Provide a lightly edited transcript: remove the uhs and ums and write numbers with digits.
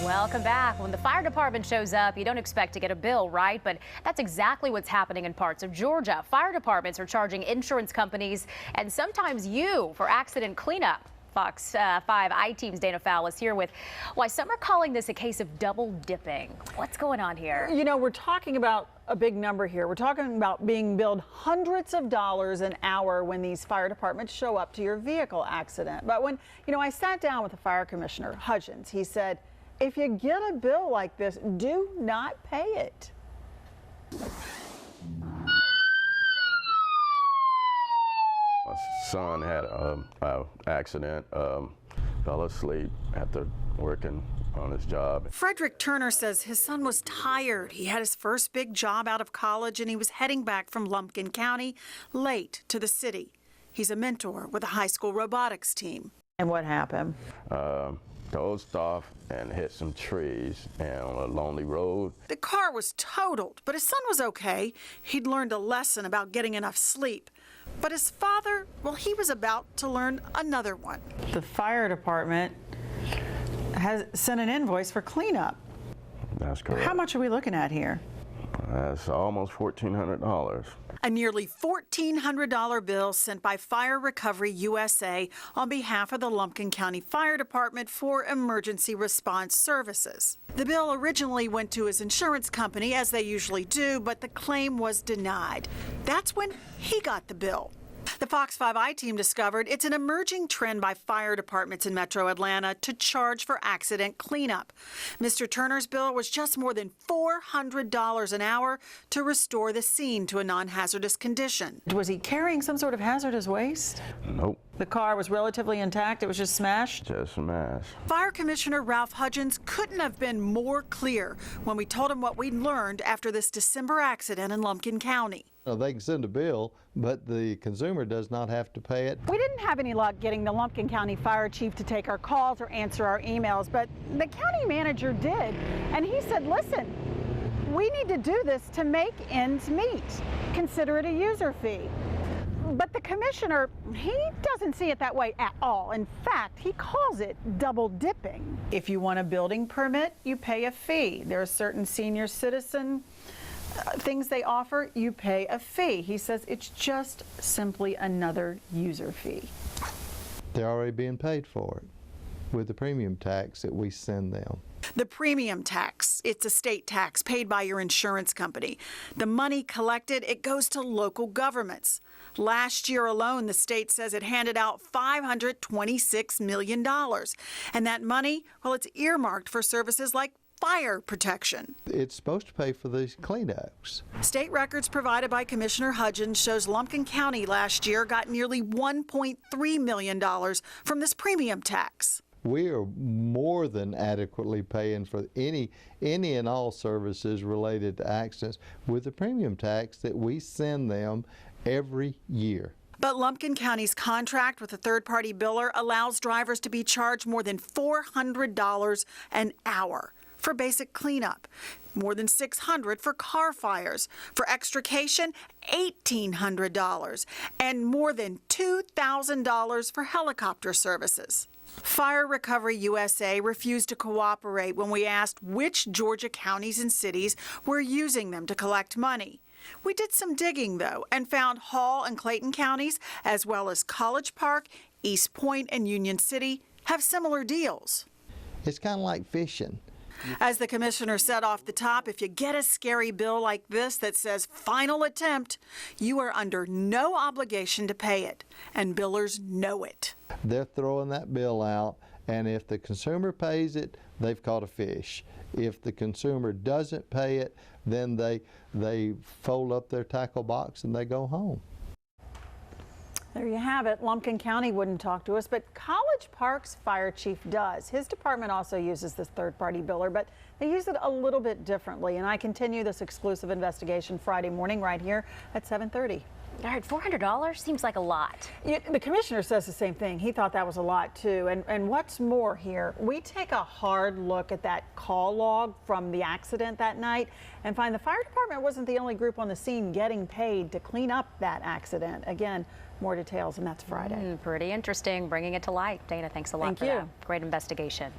Welcome back. When the fire department shows up, you don't expect to get a bill, right? But that's exactly what's happening in parts of Georgia. Fire departments are charging insurance companies and sometimes you for accident cleanup. Fox 5 I-Team's Dana Fowle is here with why some are calling this a case of double dipping. What's going on here? You know, we're talking about a big number here. We're talking about being billed hundreds of dollars an hour when these fire departments show up to your vehicle accident. But when, I sat down with the Fire Commissioner Hudgens, he said, if you get a bill like this, do not pay it. My son had an accident, fell asleep after working on his job. Frederick Turner says his son was tired. He had his first big job out of college and he was heading back from Lumpkin County late to the city. He's a mentor with a high school robotics team. And what happened? Dozed off and hit some trees and on a lonely road. The car was totaled, but his son was okay. He'd learned a lesson about getting enough sleep. But his father, well, he was about to learn another one. The fire department has sent an invoice for cleanup. That's correct. How much are we looking at here? That's almost $1,400. A nearly $1,400 bill sent by Fire Recovery USA on behalf of the Lumpkin County Fire Department for emergency response services. The bill originally went to his insurance company, as they usually do, but the claim was denied. That's when he got the bill. The Fox 5 I-Team discovered it's an emerging trend by fire departments in Metro Atlanta to charge for accident cleanup. Mr. Turner's bill was just more than $400 an hour to restore the scene to a non-hazardous condition. Was he carrying some sort of hazardous waste? Nope. The car was relatively intact. It was just smashed? Just smashed. Fire Commissioner Ralph Hudgens couldn't have been more clear when we told him what we'd learned after this December accident in Lumpkin County. They can send a bill, but the consumer does not have to pay it. We didn't have any luck getting the Lumpkin County Fire Chief to take our calls or answer our emails, but the county manager did. And he said, listen, we need to do this to make ends meet. Consider it a user fee. But the commissioner, he doesn't see it that way at all. In fact, he calls it double dipping. If you want a building permit, you pay a fee. There are certain senior citizen things they offer, you pay a fee. He says it's just simply another user fee. They're already being paid for it with the premium tax that we send them. The premium tax, it's a state tax paid by your insurance company. The money collected, it goes to local governments. Last year alone, the state says it handed out $526 million. And that money, well, it's earmarked for services like fire protection. It's supposed to pay for these cleanups. State records provided by Commissioner Hudgens shows Lumpkin County last year got nearly $1.3 million from this premium tax. We are more than adequately paying for any and all services related to accidents with the premium tax that we send them every year. But Lumpkin County's contract with a third-party biller allows drivers to be charged more than $400 an hour for basic cleanup, more than $600 for car fires, for extrication, $1,800, and more than $2,000 for helicopter services. Fire Recovery USA refused to cooperate when we asked which Georgia counties and cities were using them to collect money. We did some digging, though, and found Hall and Clayton counties, as well as College Park, East Point, and Union City, have similar deals. It's kind of like fishing. As the commissioner said off the top, if you get a scary bill like this that says final attempt, you are under no obligation to pay it, and billers know it. They're throwing that bill out, and if the consumer pays it, they've caught a fish. If the consumer doesn't pay it, then they fold up their tackle box and they go home. There you have it. Lumpkin County wouldn't talk to us, but College Park's fire chief does. His department also uses this third-party biller, but they use it a little bit differently. And I continue this exclusive investigation Friday morning right here at 7:30. All right, $400 seems like a lot. Yeah, the commissioner says the same thing. He thought that was a lot too. And what's more here, we take a hard look at that call log from the accident that night and find the fire department wasn't the only group on the scene getting paid to clean up that accident. Again, more details, and that's Friday. Pretty interesting, bringing it to light. Dana, thanks a lot for that. Great investigation.